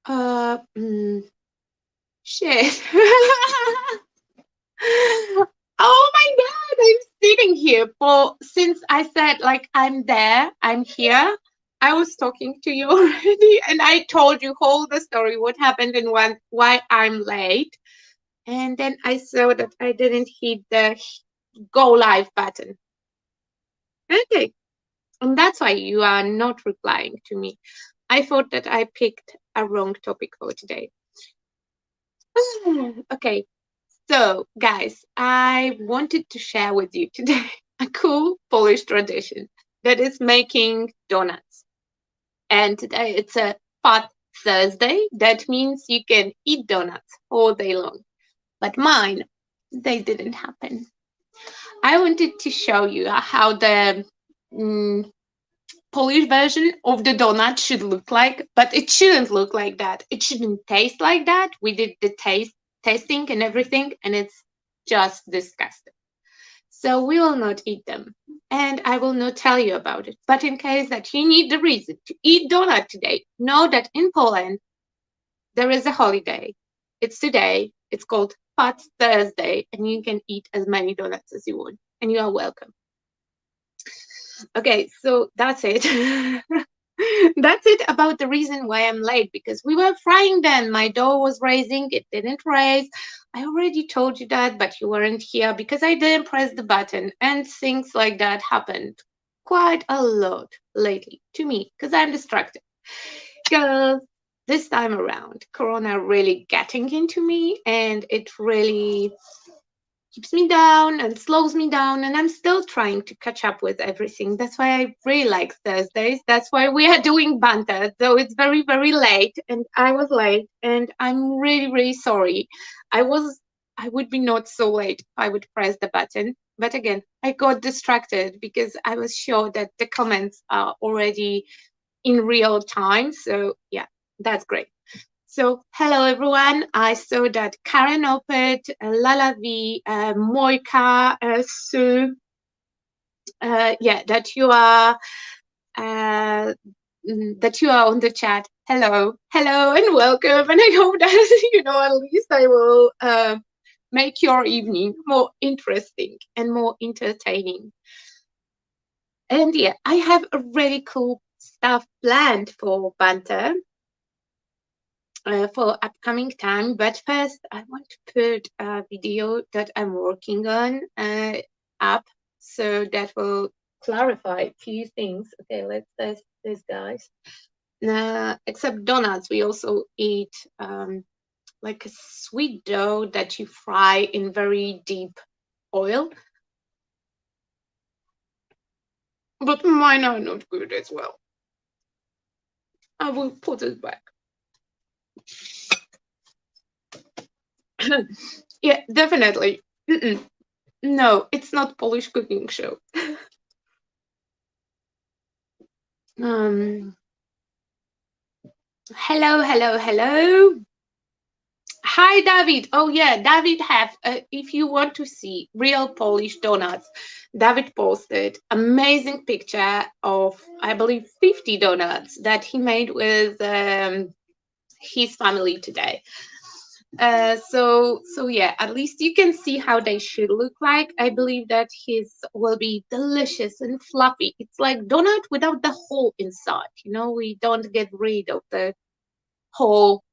Uh, mm, shit. Oh my God, I'm sitting here for since I said like I'm there, I'm here. I was talking to you already and I told you whole the story, what happened and why I'm late. And then I saw that I didn't hit the go live button. Okay. And that's why you are not replying to me. I thought that I picked a wrong topic for today. Okay. So, guys, I wanted to share with you today a cool Polish tradition that is making donuts. And today it's a Fat Thursday. That means you can eat donuts all day long. But mine, they didn't happen. I wanted to show you how the mm, Polish version of the donut should look like, but it shouldn't look like that. It shouldn't taste like that. We did the tasting and everything, and it's just disgusting. So we will not eat them, and I will not tell you about it. But in case that you need the reason to eat donut today, know that in Poland there is a holiday. It's today. It's called Fat Thursday, and you can eat as many donuts as you want, and you are welcome. Okay, so that's it. That's it about the reason why I'm late because we were frying then. My dough was raising, it didn't raise. I already told you that, but you weren't here because I didn't press the button, and things like that happened quite a lot lately to me because I'm distracted. Because this time around, Corona really getting into me, and it really keeps me down and slows me down, and I'm still trying to catch up with everything. That's why I really like Thursdays. That's why we are doing Banter, though it's very, very late, and I was late, and I'm really, really sorry. I would be not so late if I would press the button, but again, I got distracted because I was sure that the comments are already in real time. So yeah, that's great. So, hello everyone. I saw that Karen Opet, Lala V, Moika, Sue, yeah, uh, that you are on the chat. Hello, hello, and welcome. And I hope that at least I will make your evening more interesting and more entertaining. And yeah, I have a really cool stuff planned for Banter. For upcoming time. But first, I want to put a video that I'm working on up, so that will clarify a few things. Okay, let's test this, guys. Except donuts, we also eat like a sweet dough that you fry in very deep oil. But mine are not good as well. I will put it back. Yeah, definitely. Mm-mm. No, it's not Polish cooking show. Um, hello, hello, hello. Hi, David. Oh, yeah, David have. If you want to see real Polish donuts, David posted amazing picture of, I believe, 50 donuts that he made with his family today. So yeah, at least you can see how they should look like. I believe that his will be delicious and fluffy. It's like donut without the hole inside. We don't get rid of the whole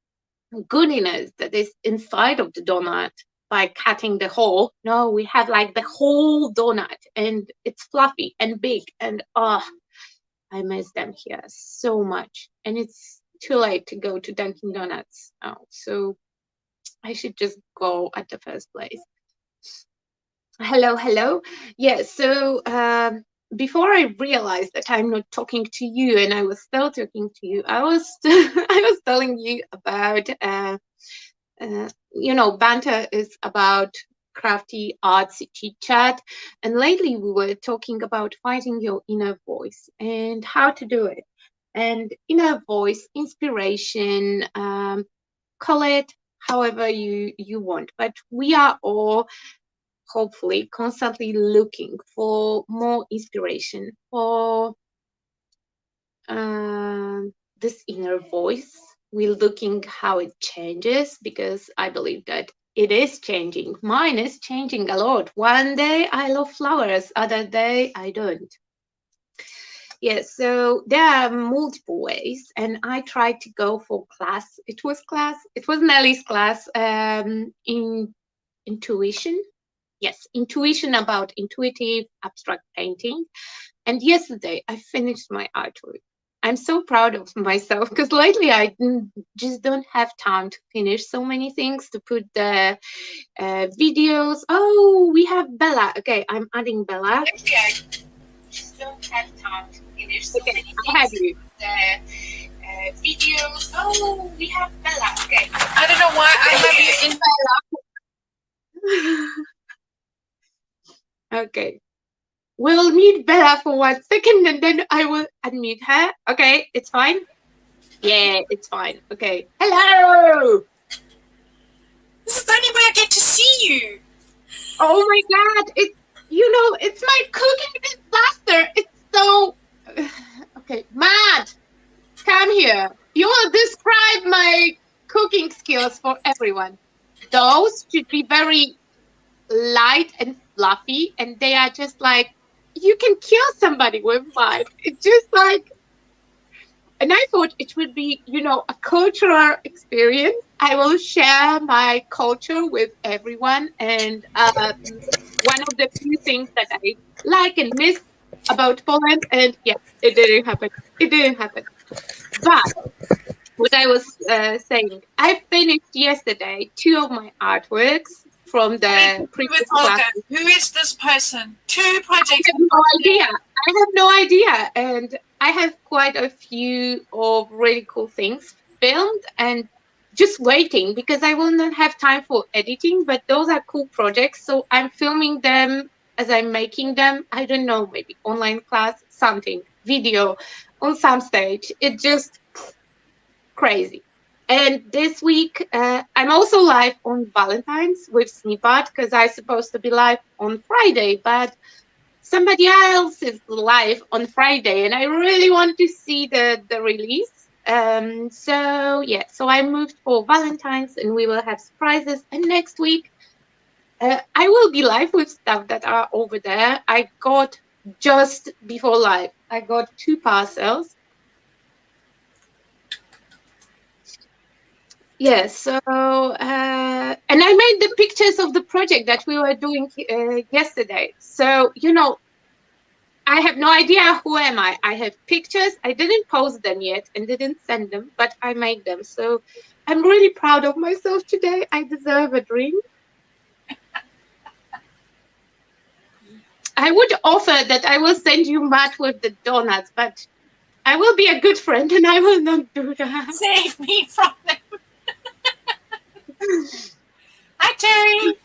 goodiness that is inside of the donut by cutting the hole. No, we have like the whole donut, and it's fluffy and big, and I miss them here so much. And it's too late to go to Dunkin' Donuts now, so I should just go at the first place. Hello, hello. Yeah, so before I realized that I'm not talking to you and I was still talking to you, I was I was telling you about Banter is about crafty, artsy chit chat, and lately we were talking about finding your inner voice and how to do it. And inner voice, inspiration, call it however you want, but we are all hopefully constantly looking for more inspiration, for this inner voice, we're looking how it changes, because I believe that it is changing. Mine is changing a lot. One day I love flowers, other day I don't. Yes, so there are multiple ways, and I tried to go for class. It was Nelly's class in intuition. Yes, intuition, about intuitive abstract painting. And yesterday I finished my artwork. I'm so proud of myself because lately just don't have time to finish so many things, to put the videos. Oh, we have Bella. Okay, I'm adding Bella. Lately, I just don't have time to finish so many things. I have you. The videos. Oh, we have Bella. Okay. I don't know why I have you in Bella. Okay. We'll mute Bella for 1 second and then I will unmute her. Okay, it's fine? Yeah, it's fine. Okay. Hello! This is the only way I get to see you. Oh my god, it's my cooking disaster. It's so... Okay, Matt, come here. You will describe my cooking skills for everyone. Those should be very light and fluffy, and they are just like, you can kill somebody with mine. It's just like, and I thought it would be, a cultural experience. I will share my culture with everyone. And one of the few things that I like and miss about Poland, and yeah, it didn't happen. It didn't happen. But what I was saying, I finished yesterday 2 of my artworks from the previous class. Who is this person? 2 projects. I have no idea. And I have quite a few of really cool things filmed and just waiting, because I will not have time for editing, but those are cool projects. So I'm filming them as I'm making them. I don't know, maybe online class, something, video on some stage. It's just crazy. And this week, I'm also live on Valentine's with Snippet, because I'm supposed to be live on Friday, but somebody else is live on Friday, and I really want to see the release. So I moved for Valentine's, and we will have surprises. And next week, I will be live with stuff that are over there. I got just before live, I got 2 parcels. Yes, so and I made the pictures of the project that we were doing yesterday. So I have no idea who am I. I have pictures. I didn't post them yet and didn't send them, but I made them. So I'm really proud of myself today. I deserve a drink. I would offer that I will send you Matt with the donuts, but I will be a good friend and I will not do that. Save me from them. Hi, Terry.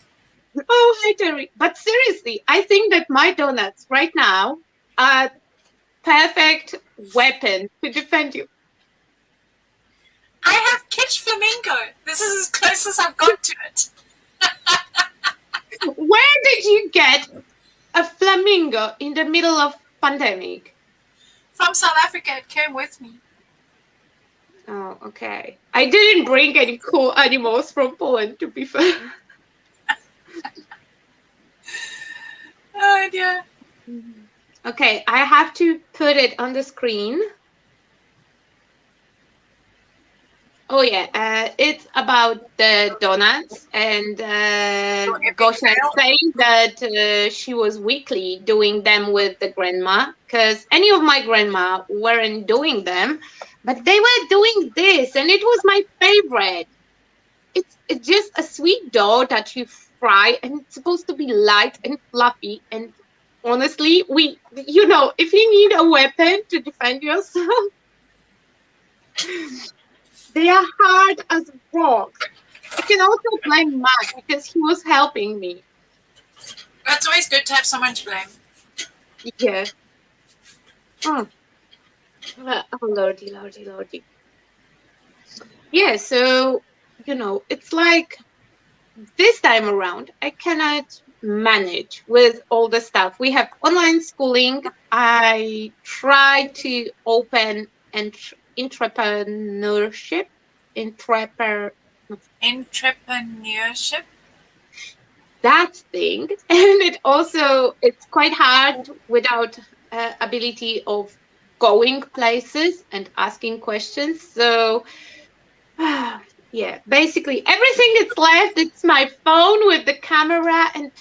Oh, hi, Terry. But seriously, I think that my donuts right now are perfect weapon to defend you. I have Kit's flamingo. This is as close as I've got to it. Where did you get a flamingo in the middle of pandemic? From South Africa. It came with me. Oh, okay. I didn't bring any cool animals from Poland, to be fair. Oh, dear. Okay, I have to put it on the screen. Oh, yeah. It's about the donuts. And Gosha saying that she was weekly doing them with the grandma, because any of my grandma weren't doing them. But they were doing this, and it was my favorite. It's just a sweet dough that you fry, and it's supposed to be light and fluffy. And honestly, if you need a weapon to defend yourself, they are hard as rock. I can also blame Matt because he was helping me. It's always good to have someone to blame. Yeah. Oh, lordy, lordy, lordy. Yeah, so, it's like this time around, I cannot manage with all the stuff. We have online schooling. I try to open entrepreneurship. Entrepreneurship. that thing. And it's quite hard without ability of going places and asking questions. So yeah, basically everything that's left, it's my phone with the camera and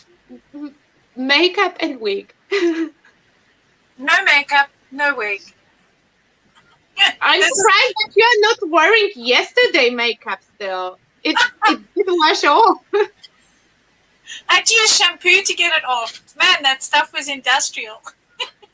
m- makeup and wig. No makeup, no wig. I'm This is. surprised that you're not wearing yesterday makeup still. It didn't wash off. I had to use shampoo to get it off. Man, that stuff was industrial.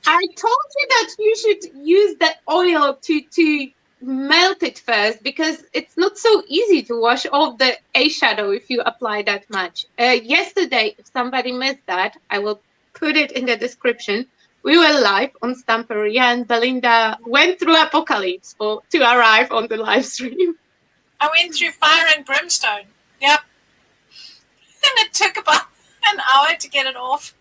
I told you that you should use the oil to melt it first because it's not so easy to wash off the eyeshadow if you apply that much. Yesterday, if somebody missed that, I will put it in the description. We were live on Stamperia and Belinda went through apocalypse to arrive on the live stream. I went through fire and brimstone. Yep. And it took about an hour to get it off.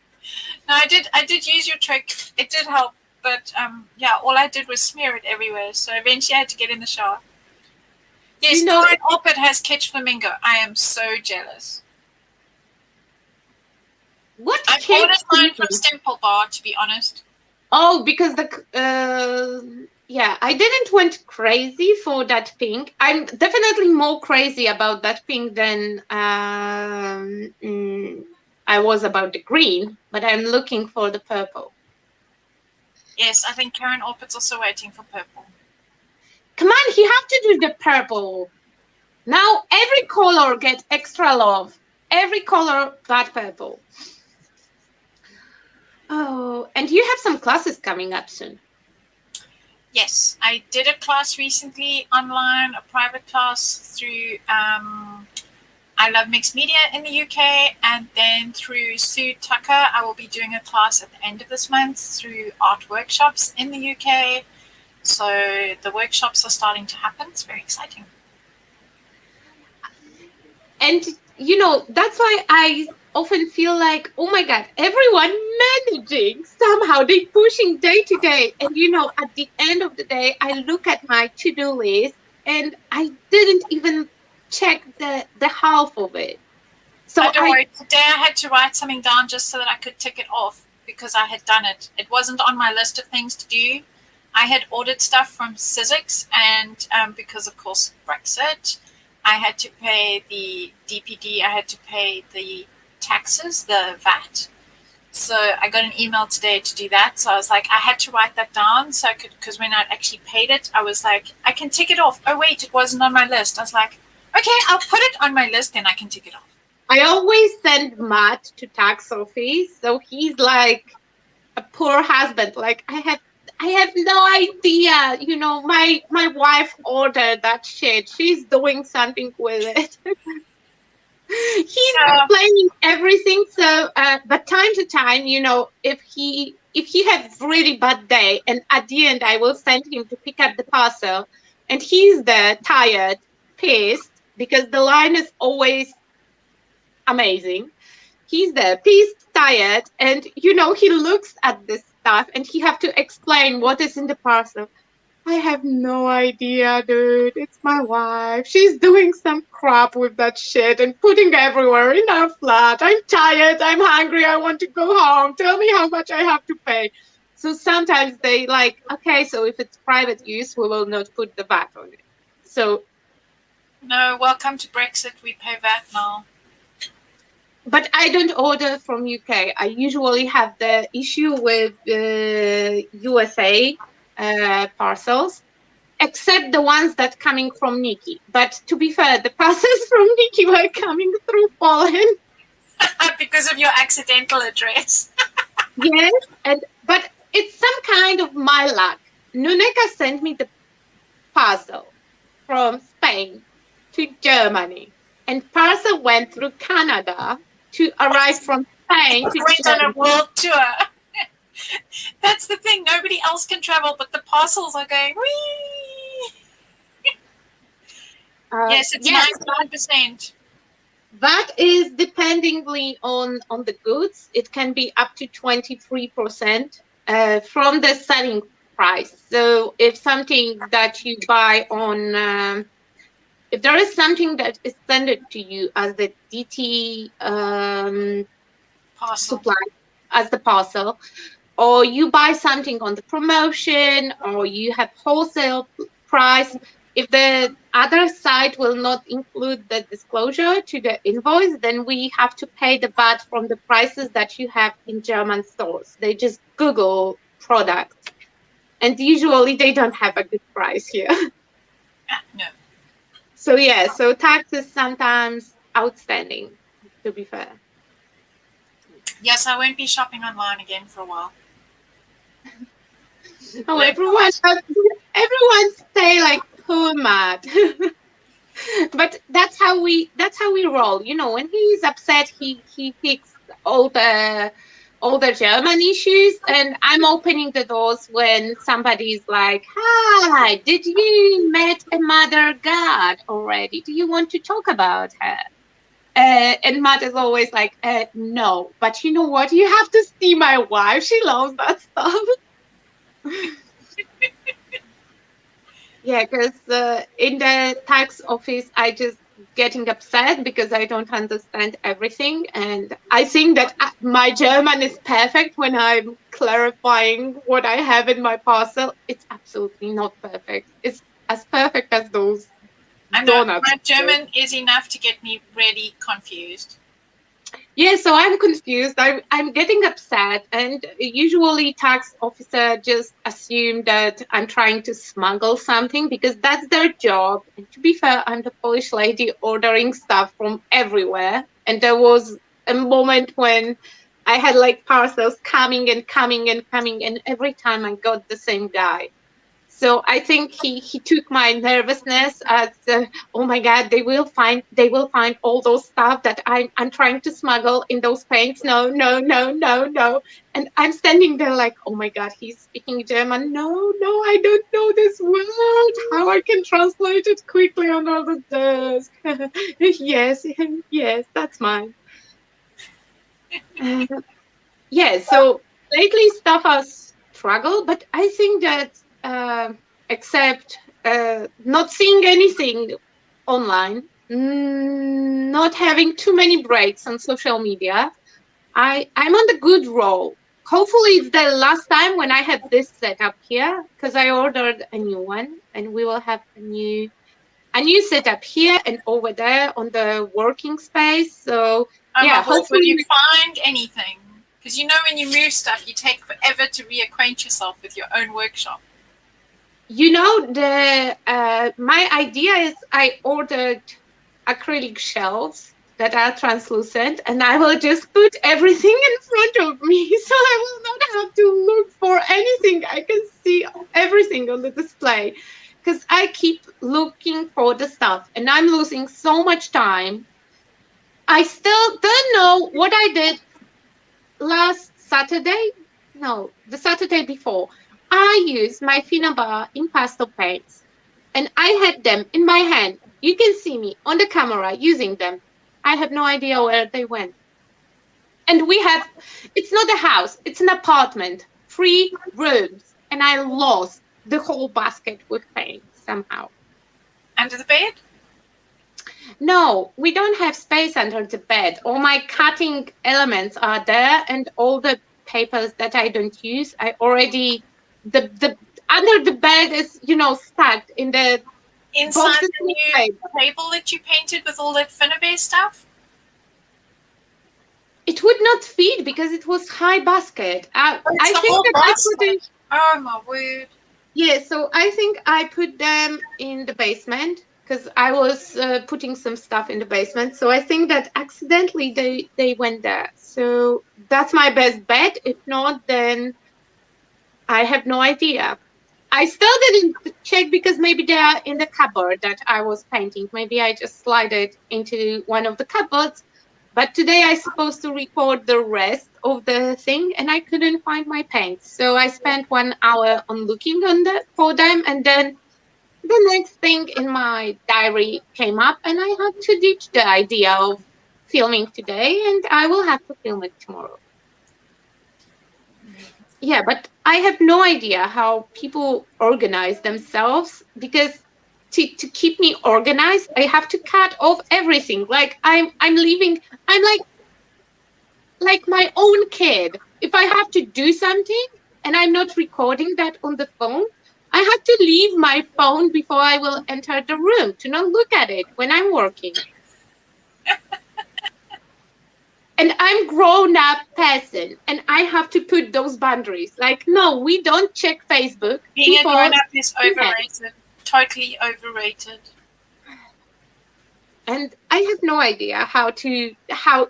No, I did use your trick. It did help. But yeah, all I did was smear it everywhere. So eventually I had to get in the shower. Yes, You know, Karen Oppert has Catch Flamingo. I am so jealous. what I cake? ordered mine from Stemple Bar, to be honest. Oh, because yeah, I didn't went crazy for that pink. I'm definitely more crazy about that pink than I was about the green, but I'm looking for the purple. Yes, I think Karen Oppert's also waiting for purple. Come on, you have to do the purple. Now every color gets extra love. Every color but purple. Oh, and you have some classes coming up soon. Yes, I did a class recently online, a private class through I Love Mixed Media in the UK, and then through Sue Tucker, I will be doing a class at the end of this month through art workshops in the UK. So the workshops are starting to happen. It's very exciting. And that's why I often feel like, oh my god, everyone managing somehow, they pushing day to day, and at the end of the day I look at my to-do list and I didn't even check the half of it. So don't worry, today I had to write something down just so that I could tick it off because I had done it. It wasn't on my list of things to do. I had ordered stuff from Sizzix, and because of course Brexit, I had to pay the DPD, I had to pay the taxes, the VAT. So I got an email today to do that. So I was like, I had to write that down so I could, because when I'd actually paid it, I was like, I can tick it off. Oh wait, it wasn't on my list. I was like, okay, I'll put it on my list, then I can tick it off. I always send Matt to tax office, so he's like a poor husband. Like I have no idea. My wife ordered that shit. She's doing something with it. He's explaining everything. So, but time to time, if he has really bad day, and at the end I will send him to pick up the parcel, and he's there tired, pissed because the line is always amazing. He's there, pissed, tired, and he looks at this stuff, and he have to explain what is in the parcel. I have no idea, dude. It's my wife. She's doing some crap with that shit and putting everywhere in our flat. I'm tired. I'm hungry. I want to go home. Tell me how much I have to pay. So sometimes they like, okay, so if it's private use, we will not put the VAT on it. So. No, welcome to Brexit. We pay VAT now. But I don't order from UK. I usually have the issue with USA parcels, except the ones that coming from Nikki. But to be fair, the parcels from Nikki were coming through Poland. Because of your accidental address. Yes, but it's some kind of my luck. Nuneka sent me the parcel from Spain to Germany, and parcel went through Canada to arrive from Spain to went Germany. On a world tour. That's the thing. Nobody else can travel, but the parcels are going. Whee! Yes, it's 99%. That is dependingly on the goods. It can be up to 23% from the selling price. So if something that you buy on if there is something that is sent to you as the DT Parcel. supply, as the parcel, or you buy something on the promotion, or you have wholesale price, if the other side will not include the disclosure to the invoice, then we have to pay the VAT from the prices that you have in German stores. They just Google products, and usually they don't have a good price here. No. So yeah, so tax is sometimes outstanding, to be fair. Yes, I won't be shopping online again for a while. Oh, Blame God. everyone say like poor Matt. But that's how we roll. When he's upset, he picks all the German issues, and I'm opening the doors when somebody's like, "Hi, did you met a mother god already? Do you want to talk about her?" And Matt is always like, "No, but you know what? You have to see my wife. She loves that stuff." Yeah, because in the tax office, I just getting upset because I don't understand everything, and I think that my German is perfect when I'm clarifying what I have in my parcel. It's absolutely not perfect. It's as perfect as those I know donuts. my German is enough to get me really confused. Yeah, so I'm confused. I'm getting upset, and usually tax officer just assume that I'm trying to smuggle something because that's their job. And to be fair, I'm the Polish lady ordering stuff from everywhere, and there was a moment when I had like parcels coming and coming and coming, and every time I got the same guy. So I think he took my nervousness as oh my god, they will find all those stuff that I'm trying to smuggle in those paints. No, no, no, no, no. And I'm standing there like, oh my god, he's speaking German. No, no, I don't know this word. How I can translate it quickly on the desk? Yes, yes, that's mine. Uh, yeah, so lately stuff has struggled, but I think that except not seeing anything online, not having too many breaks on social media, I'm on the good roll. Hopefully, it's the last time when I have this setup here because I ordered a new one, and we will have a new setup here and over there on the working space. So Oh yeah, my word, will hopefully you find anything? Because when you move stuff, you take forever to reacquaint yourself with your own workshop. the my idea is I ordered acrylic shelves that are translucent, and I will just put everything in front of me so I will not have to look for anything. I can see everything on the display because I keep looking for the stuff and I'm losing so much time. I still don't know what I did last Saturday. No, the Saturday before. I used my Finnabar impasto paints and I had them in my hand. You can see me on the camera using them. I have no idea where they went. And it's not a house, it's an apartment, 3 rooms. And I lost the whole basket with paint somehow. Under the bed? No, we don't have space under the bed. All my cutting elements are there, and all the papers that I don't use, I already the under the bed is stacked in the Inside boxes. the new table that you painted with all that Finnabair stuff? It would not fit because it was high basket. It's I the think whole that I put it. basket. Oh my word. Yeah, so I think I put them in the basement because I was putting some stuff in the basement. So I think that accidentally they went there. So that's my best bet. If not, then I have no idea. I still didn't check because maybe they are in the cupboard that I was painting. Maybe I just slide it into one of the cupboards. But today I supposed to record the rest of the thing and I couldn't find my paints. So I spent 1 hour on looking for them, and then the next thing in my diary came up and I had to ditch the idea of filming today and I will have to film it tomorrow. Yeah, but I have no idea how people organize themselves because to keep me organized, I have to cut off everything. Like I'm leaving. I'm like my own kid. If I have to do something and I'm not recording that on the phone, I have to leave my phone before I will enter the room to not look at it when I'm working. And I'm grown up person and I have to put those boundaries. Like, no, we don't check Facebook Being a before. grown up is overrated. Totally overrated. And I have no idea how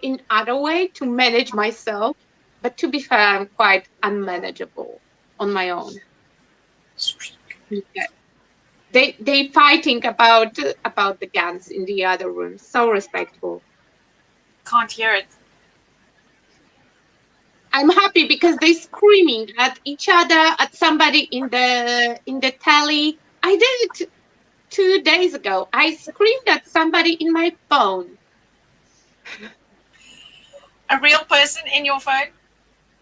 in other way to manage myself. But to be fair, I'm quite unmanageable on my own. Yeah. They fighting about the guns in the other room. So respectful. Can't hear it. I'm happy because they screaming at each other, at somebody in the tally. I did it 2 days ago. I screamed at somebody in my phone. A real person in your phone?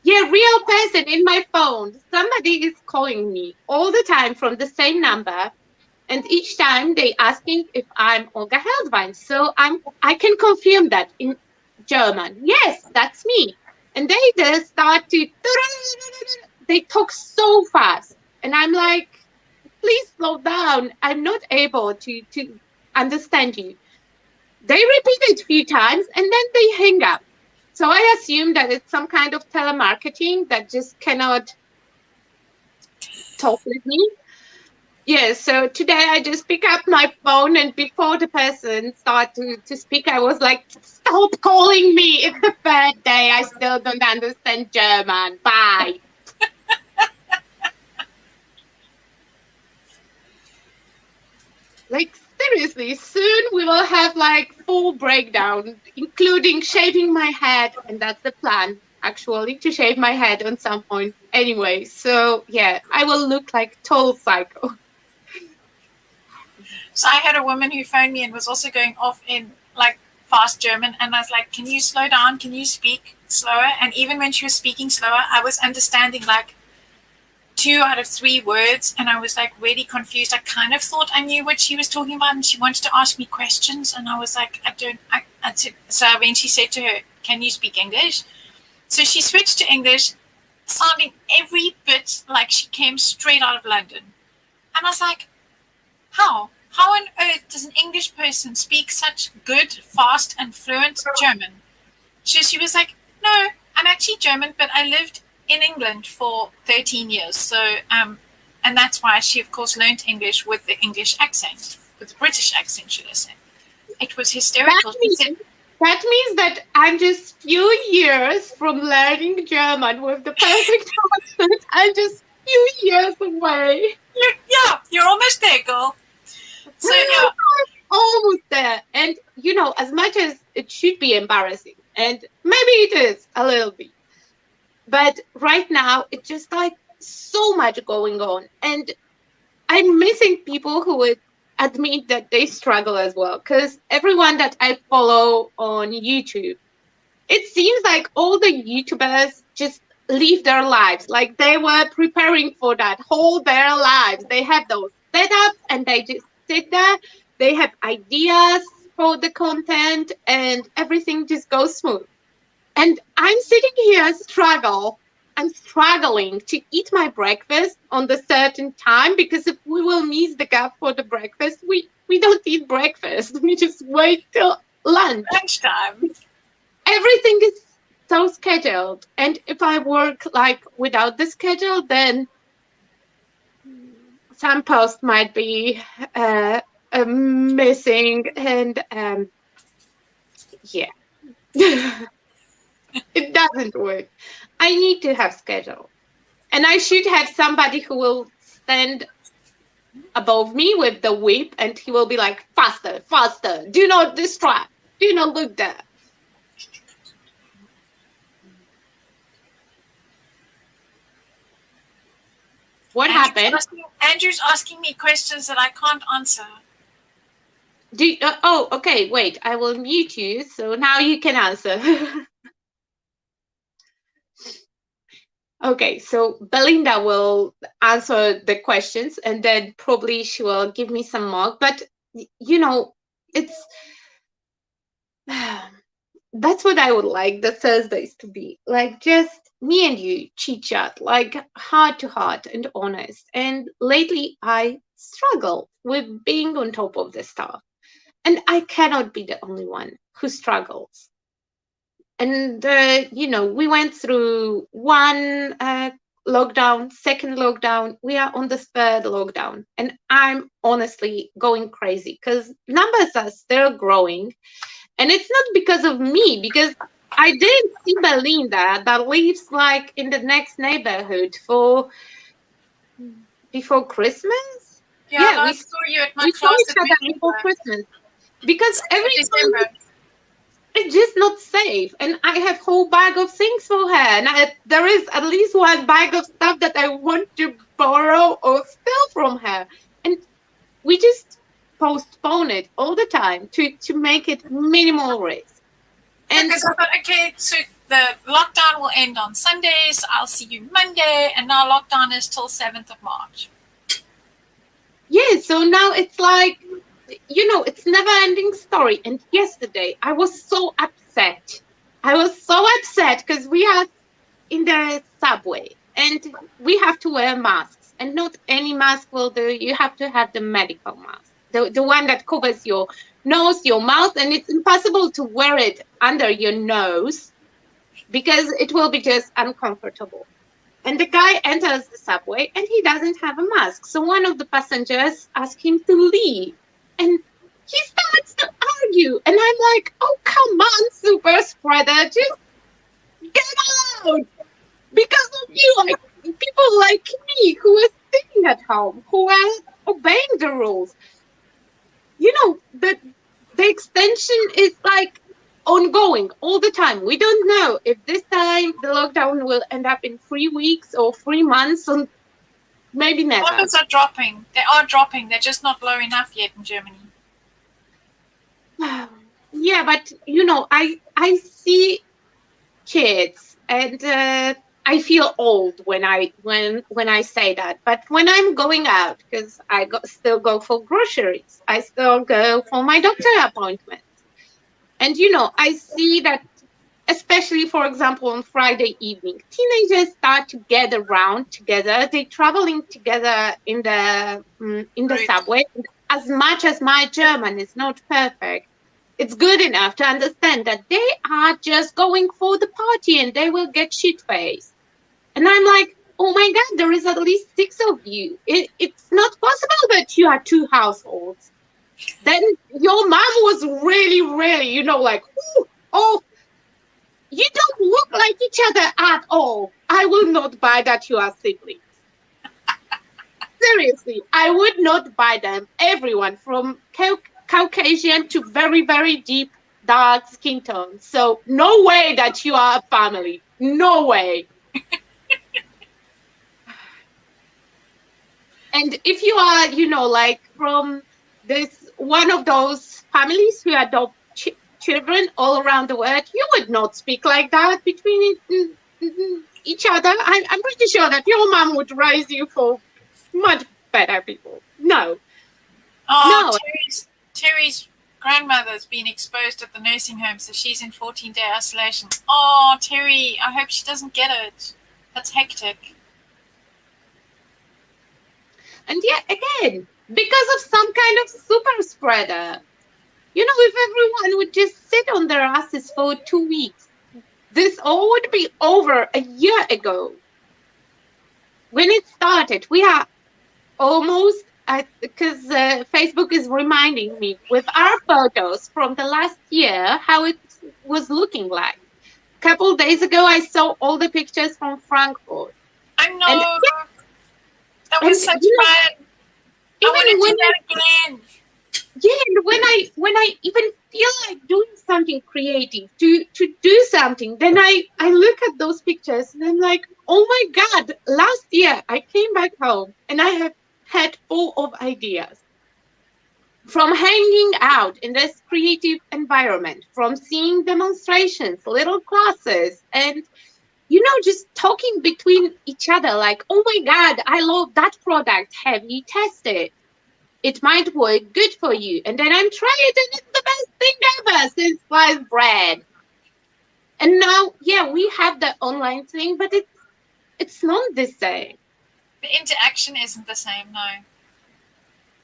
Yeah, real person in my phone. Somebody is calling me all the time from the same number, and each time they asking if I'm Olga Heldwein. So I can confirm that in German. Yes, that's me. And they just start to they talk so fast, and I'm like, please slow down. I'm not able to understand you. They repeat it a few times and then they hang up. So I assume that it's some kind of telemarketing that just cannot talk with me. Yeah, so today I just pick up my phone and before the person start to speak, I was like, stop calling me. It's the third day. I still don't understand German. Bye. Like, seriously, soon we will have like full breakdown, including shaving my head. And that's the plan, actually, to shave my head on some point. Anyway, so yeah, I will look like total psycho. So I had a woman who phoned me and was also going off in like fast German, and I was like, can you slow down? Can you speak slower? And even when she was speaking slower, I was understanding like 2 out of 3 words, and I was like really confused. I kind of thought I knew what she was talking about, and she wanted to ask me questions, and I was like, so I eventually said to her, can you speak English? So she switched to English, sounding every bit like she came straight out of London. And I was like, how? How on earth does an English person speak such good, fast, and fluent German? So she was like, no, I'm actually German, but I lived in England for 13 years. So, and that's why she, of course, learned English with the English accent, with the British accent, should I say. It was hysterical. That means that I'm just few years from learning German with the perfect accent. I'm just few years away. You're almost there, girl. So, yeah. Almost there. And, you know, as much as it should be embarrassing, and maybe it is a little bit, but right now it's just like so much going on. And I'm missing people who would admit that they struggle as well. Because everyone that I follow on YouTube, it seems like all the YouTubers just live their lives. Like they were preparing for that whole their lives. They have those setups and they just sit there. They have ideas for the content and everything just goes smooth. And I'm sitting here I'm struggling to eat my breakfast on the certain time because if we will miss the gap for the breakfast, we don't eat breakfast. We just wait till lunchtime. Everything is so scheduled. And if I work like without the schedule, then some posts might be missing and yeah. It doesn't work. I need to have schedule. And I should have somebody who will stand above me with the whip and he will be like, faster, faster. Do not distract. Do not look there. What happened? Andrew's asking me questions that I can't answer. Okay, wait. I will mute you so now you can answer. Okay, so Belinda will answer the questions and then probably she will give me some more. But, it's that's what I would like the Thursdays to be like, just me and you chit chat, like heart to heart and honest. And lately, I struggle with being on top of the stuff. And I cannot be the only one who struggles. And we went through one lockdown, second lockdown. We are on the third lockdown, and I'm honestly going crazy because numbers are still growing, and it's not because of me, because I didn't see Belinda that lives like in the next neighborhood for before Christmas. Yeah, Yeah, we last saw you at my we saw class each in other before November, Christmas because 2nd of every time December. it's just not safe. And I have whole bag of things for her. And there is at least one bag of stuff that I want to borrow or steal from her. And we just postpone it all the time to make it minimal risk. Yeah, And because I thought, okay, so the lockdown will end on Sundays. I'll see you Monday, and now lockdown is till 7th of March. yeah, so now it's like, it's never ending story. And yesterday I was so upset. I was so upset because we are in the subway and we have to wear masks, and not any mask will do. You have to have the medical mask, the one that covers your nose, your mouth, and it's impossible to wear it under your nose because it will be just uncomfortable. And the guy enters the subway and he doesn't have a mask, so one of the passengers asks him to leave, and he starts to argue, and I'm like, oh come on, super spreader, just get out. Because of you, like people like me who are staying at home, who are obeying the rules. The extension is like ongoing all the time. We don't know if this time the lockdown will end up in 3 weeks or 3 months, or maybe never. Numbers are dropping. They are dropping. They're just not low enough yet in Germany. Yeah, but I see kids, and I feel old when I say that. But when I'm going out, because still go for groceries, I still go for my doctor appointments, and I see that, especially for example on Friday evening, teenagers start to get around together. They're traveling together in the Right. subway. As much as my German is not perfect, it's good enough to understand that they are just going for the party and they will get shit faced. And I'm like, oh my God, there is at least six of you. It's not possible that you are two households. Then your mom was really, really, like, ooh, oh, you don't look like each other at all. I will not buy that you are siblings. Seriously, I would not buy them. Everyone from Caucasian to very, very deep dark skin tones. So no way that you are a family. No way. And if you are, like from this one of those families who adopt children all around the world, you would not speak like that between each other. I'm pretty sure that your mom would raise you for much better people. No, Oh, no. Terry's grandmother's been exposed at the nursing home, so she's in 14-day isolation. Oh, Terry, I hope she doesn't get it. That's hectic. And yet again, because of some kind of super spreader, if everyone would just sit on their asses for 2 weeks, this all would be over a year ago. When it started, we are almost, because Facebook is reminding me with our photos from the last year how it was looking like. A couple days ago, I saw all the pictures from Frankfurt. I know. And, that was such fun. I want to do that again. Yeah, and when I even feel like doing something creative, to do something, then I look at those pictures and I'm like, oh my God, last year I came back home and I have had full of ideas. From hanging out in this creative environment, from seeing demonstrations, little classes, and just talking between each other like, oh my God, I love that product. Have you tested? It might work good for you. And then I'm trying it and it's the best thing ever since sliced bread. And now, yeah, we have the online thing, but it's not the same. The interaction isn't the same, no.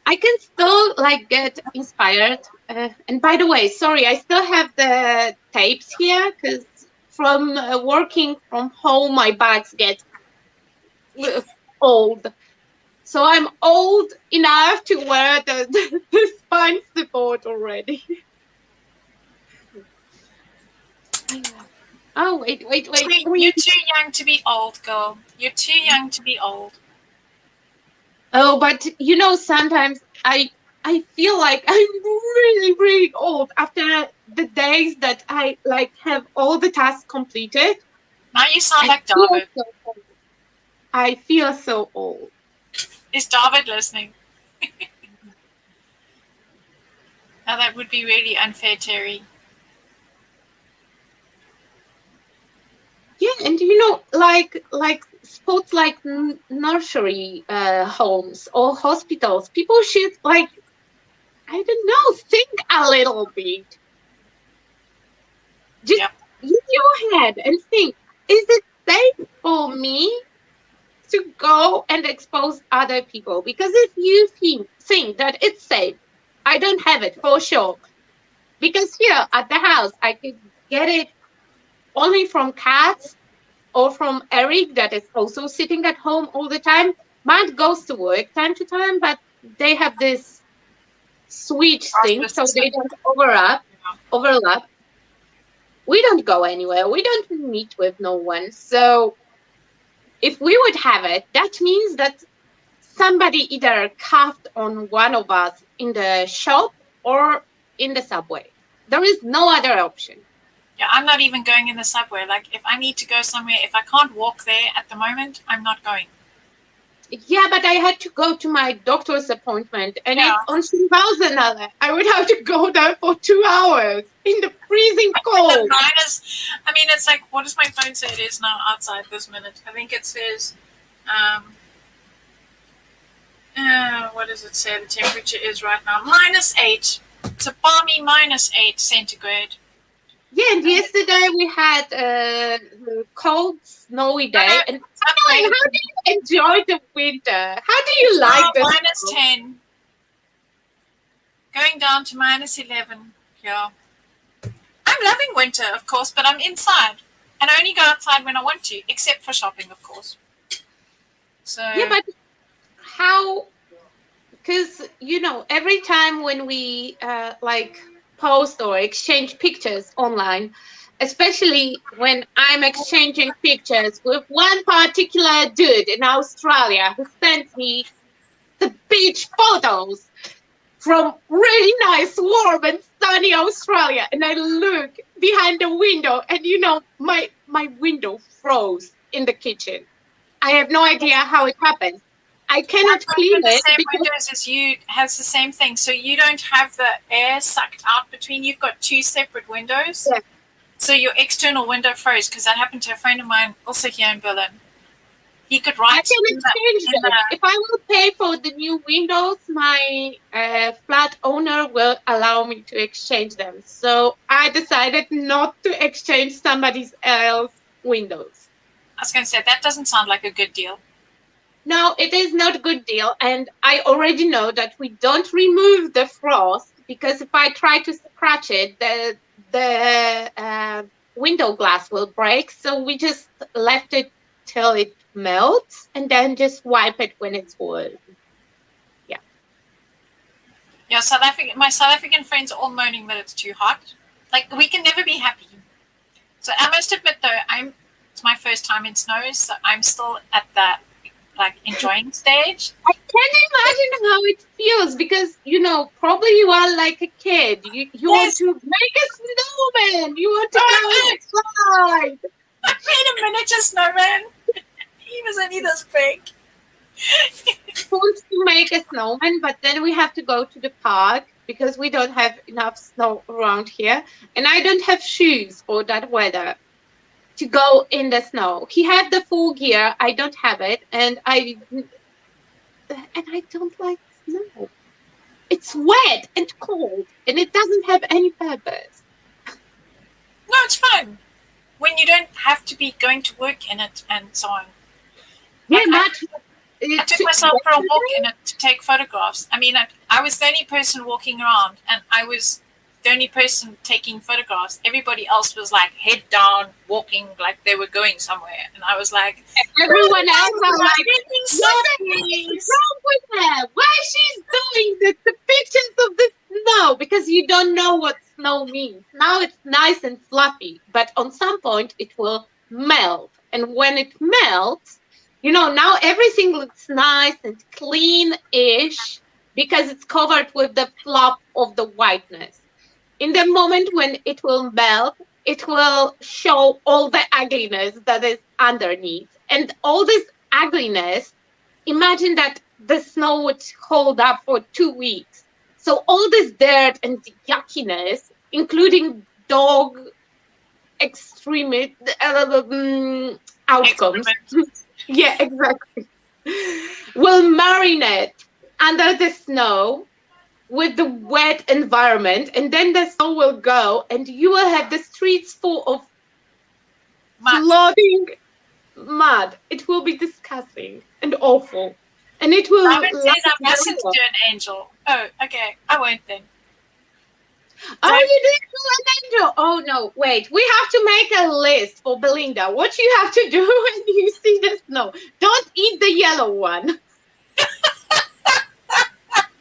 I can still like get inspired. And by the way, sorry, I still have the tapes here because from working from home, my bags get old. So I'm old enough to wear the spine support already. Oh, wait. You're too young to be old, girl. You're too young to be old. Oh, but sometimes I feel like I'm really, really old after the days that I like have all the tasks completed. Now you sound I like feel David. so old. I feel so old. Is David listening? Now that would be really unfair, Terry. Yeah, and like sports like nursery homes or hospitals, people should like, I don't know, think a little bit. Just Yep. use your head and think, is it safe for me to go and expose other people? Because if you think that it's safe, I don't have it for sure. Because here at the house, I could get it only from cats or from Eric, that is also sitting at home all the time. Matt goes to work time to time, but they have this switch thing, so they don't overlap. We don't go anywhere. We don't meet with no one. So if we would have it, that means that somebody either coughed on one of us in the shop or in the subway. There is no other option. Yeah, I'm not even going in the subway. Like, if I need to go somewhere, if I can't walk there at the moment, I'm not going. Yeah, but I had to go to my doctor's appointment, and Yeah. it's on Sint-Wouwsenelle. I would have to go there for 2 hours in the freezing cold. I mean, it's like, what does my phone say it is now outside this minute? I think it says, what does it say the temperature is right now? -8. It's a balmy -8 centigrade. Yeah, and yesterday we had a cold, snowy day. And how do you enjoy the winter? How do you like the -10. Going down to -11. Yeah. I'm loving winter, of course, but I'm inside. And I only go outside when I want to, except for shopping, of course. So yeah, but how? Because every time when we like post or exchange pictures online, especially when I'm exchanging pictures with one particular dude in Australia who sends me the beach photos from really nice, warm and sunny Australia, and I look behind the window and my window froze in the kitchen. I have no idea how it happened. I cannot clean the it same because windows as you has the same thing. So you don't have the air sucked out between. You've got two separate windows. Yeah. So your external window froze, because that happened to a friend of mine also here in Berlin. He could write. I can exchange them. If I will pay for the new windows, my flat owner will allow me to exchange them. So I decided not to exchange somebody else's windows. I was going to say, that doesn't sound like a good deal. No, it is not a good deal. And I already know that we don't remove the frost, because if I try to scratch it, the window glass will break. So we just left it till it melts and then just wipe it when it's warm. Yeah. Yeah, my South African friends are all moaning that it's too hot. Like, we can never be happy. So I must admit, though, it's my first time in snow, so I'm still at that enjoying stage. I can't imagine how it feels, because probably you are like a kid. You want to make a snowman. You want to go outside. I made a miniature snowman. He was only this big. Want to make a snowman, but then we have to go to the park because we don't have enough snow around here, and I don't have shoes for that weather. to go in the snow. He had the full gear. I don't have it, and I don't like snow. It's wet and cold, and it doesn't have any purpose. No, it's fun when you don't have to be going to work in it and so on. Yeah, Like not I took myself for a walk in it to take photographs. I mean, I was the only person walking around, and I was the only person taking photographs. Everybody else was like head down, walking like they were going somewhere, and I was like, everyone else are like, taking what's selfies. wrong with her? Why she's doing this? The pictures of the snow, because you don't know what snow means. Now it's nice and fluffy, but on some point it will melt. And when it melts, now everything looks nice and clean-ish because it's covered with the fluff of the whiteness. In the moment when it will melt, it will show all the ugliness that is underneath. And all this ugliness, imagine that the snow would hold up for 2 weeks. So all this dirt and yuckiness, including dog extreme outcomes. Yeah, exactly. Will marinate under the snow with the wet environment, and then the snow will go, and you will have the streets full of floating mud. It will be disgusting and awful, and it will Robin says last I very mustn't long. do an angel. Oh, okay, I won't then. Oh, you didn't do an angel. Oh no, wait. We have to make a list for Belinda. What you have to do when you see the snow. Don't eat the yellow one.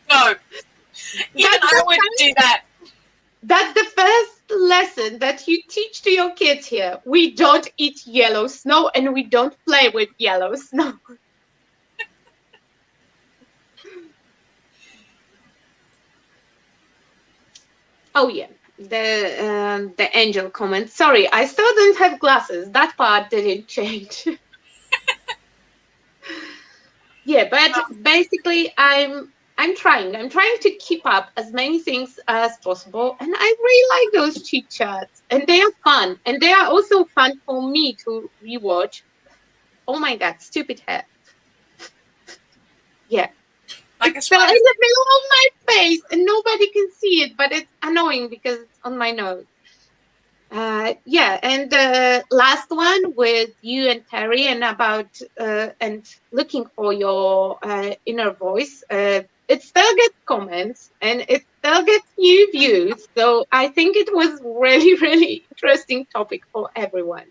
No, even That's I the wouldn't do that. That's the first lesson that you teach to your kids here. We don't eat yellow snow, and we don't play with yellow snow. Oh yeah, the angel comment. Sorry, I still don't have glasses. That part didn't change. Yeah, but basically, I'm trying. I'm trying to keep up as many things as possible, and I really like those chit chats, and they are fun, and they are also fun for me to rewatch. Oh my god, stupid hair. Yeah, Like a it's still in spider. the middle of my face, and nobody can see it, but it's annoying because it's on my nose. Yeah, and the last one with you and Terry, and about and looking for your inner voice. It still gets comments, and it still gets new views. So I think it was really, really interesting topic for everyone.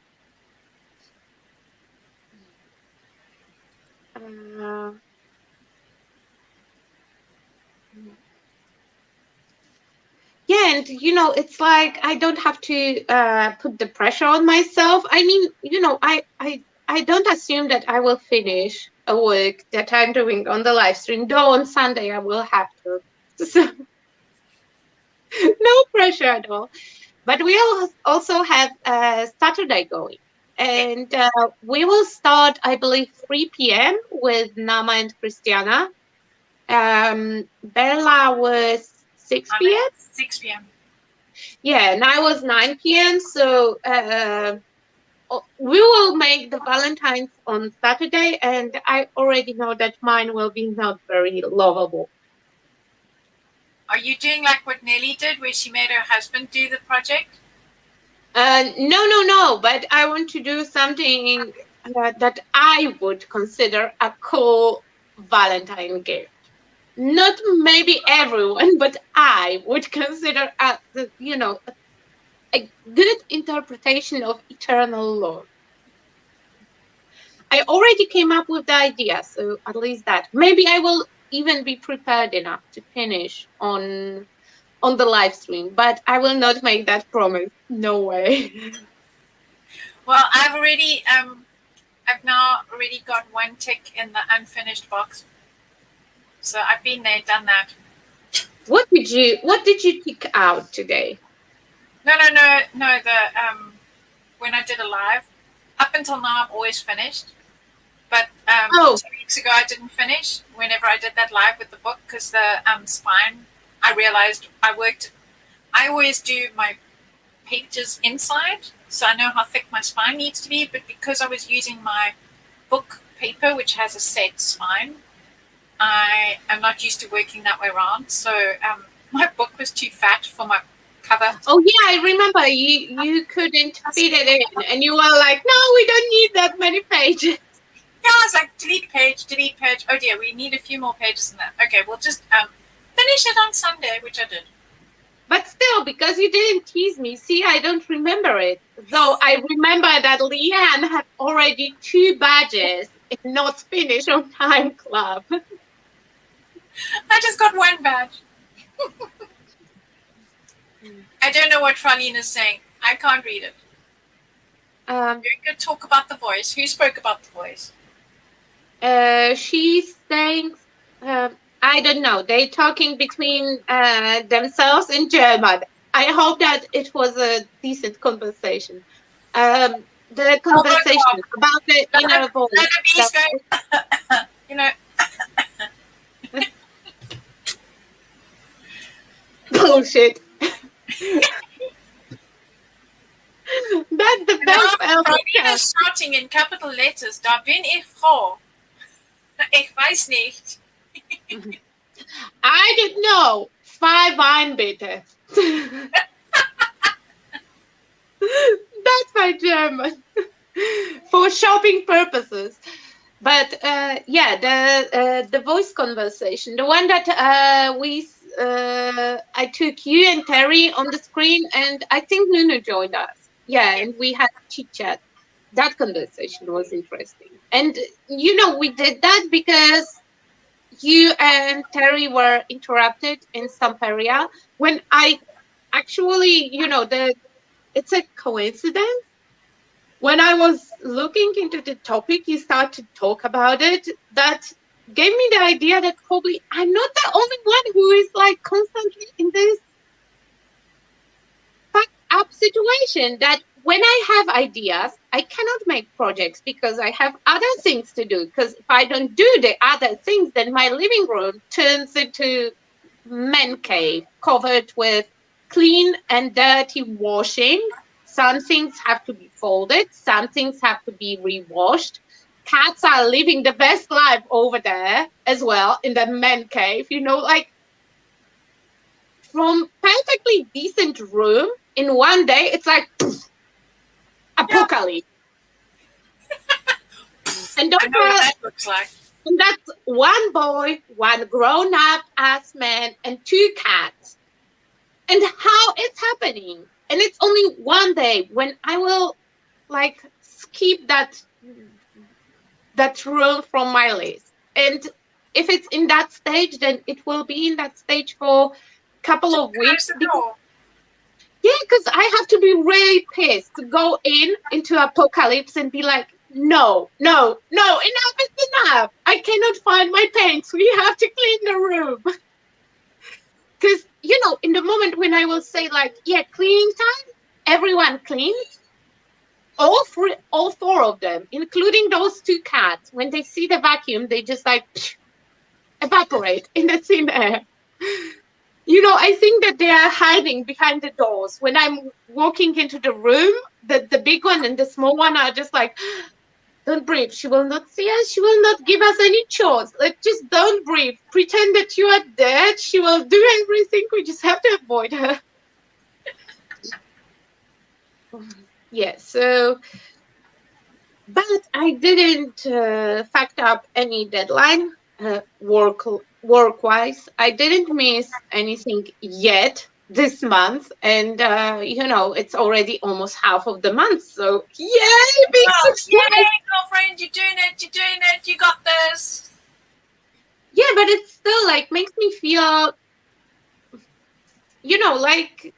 Uh, yeah, and it's like I don't have to put the pressure on myself. I mean, I don't assume that I will finish a work that I'm doing on the live stream, though on Sunday I will have to. So no pressure at all. But we also have Saturday going. And we will start, I believe, 3 p.m. with Nama and Christiana. Bella was 6 p.m. 6 p.m. Yeah, and I was 9 p.m. So we will make the Valentine's on Saturday, and I already know that mine will be not very lovable. Are you doing like what Nelly did, where she made her husband do the project? No, no, no. But I want to do something that I would consider a cool Valentine gift. Not maybe everyone, but I would consider a good interpretation of eternal love. I already came up with the idea, so at least that. Maybe I will even be prepared enough to finish on the live stream, but I will not make that promise. No way. Well, I've now already got one tick in the unfinished box. So I've been there, done that. What did you pick out today? No. When I did a live, up until now I've always finished. But Oh, 2 weeks ago I didn't finish. Whenever I did that live with the book, because the spine, I realized I always do my pages inside, so I know how thick my spine needs to be. But because I was using my book paper, which has a set spine, I am not used to working that way around. So my book was too fat for my cover. Oh yeah, I remember you couldn't fit it in, and you were like, "No, we don't need that many pages." Yeah, I was like, delete page, delete page. Oh dear, we need a few more pages than that. Okay, we'll just finish it on Sunday, which I did. But still, because you didn't tease me, see, I don't remember it. Though I remember that Leanne had already 2 badges in Not Finish on Time Club. I just got 1 badge. I don't know what Fraulein is saying. I can't read it. Very good talk about the voice. Who spoke about the voice? She's saying, I don't know, they talking between themselves in German. I hope that it was a decent conversation. The conversation about the inner voice. You know. Bullshit. That's the best Fraulein is shouting in capital letters, da bin ich froh. Ich weiß nicht. I didn't know. 2 Wein bitte. That's my German. For shopping purposes. But yeah, the voice conversation, the one that I took you and Terry on the screen, and I think Nuno joined us. Yeah, and we had chit chat. That conversation was interesting. And we did that because you and Terry were interrupted in some area when I actually, it's a coincidence. When I was looking into the topic, you start to talk about it. That gave me the idea that probably I'm not the only one who is like constantly in this fucked up situation, that when I have ideas, I cannot make projects because I have other things to do. Because if I don't do the other things, then my living room turns into man cave covered with clean and dirty washing. Some things have to be folded. Some things have to be rewashed. Cats are living the best life over there as well in the man cave. Like from perfectly decent room in one day, it's like poof, apocalypse. And I know what that looks like. And that's 1 boy, 1 grown-up ass man, and 2 cats. And how it's happening. And it's only one day when I will like skip that rule from my list. And if it's in that stage, then it will be in that stage for a couple of weeks. Because I have to be really pissed to go into apocalypse and be like, no, enough is enough. I cannot find my paints. We have to clean the room. Because, in the moment when I will say like, yeah, cleaning time, everyone cleans. All 4 of them, including those 2 cats, when they see the vacuum, they just like evaporate in the thin air. I think that they are hiding behind the doors. When I'm walking into the room, the big one and the small one are just like, don't breathe. She will not see us. She will not give us any chores. Just don't breathe. Pretend that you are dead. She will do everything. We just have to avoid her. Yeah, so, but I didn't fuck up any deadline work-wise. I didn't miss anything yet this month, and it's already almost half of the month, so yay, big success! Yay, girlfriend, you're doing it, you got this. Yeah, but it still like makes me feel, like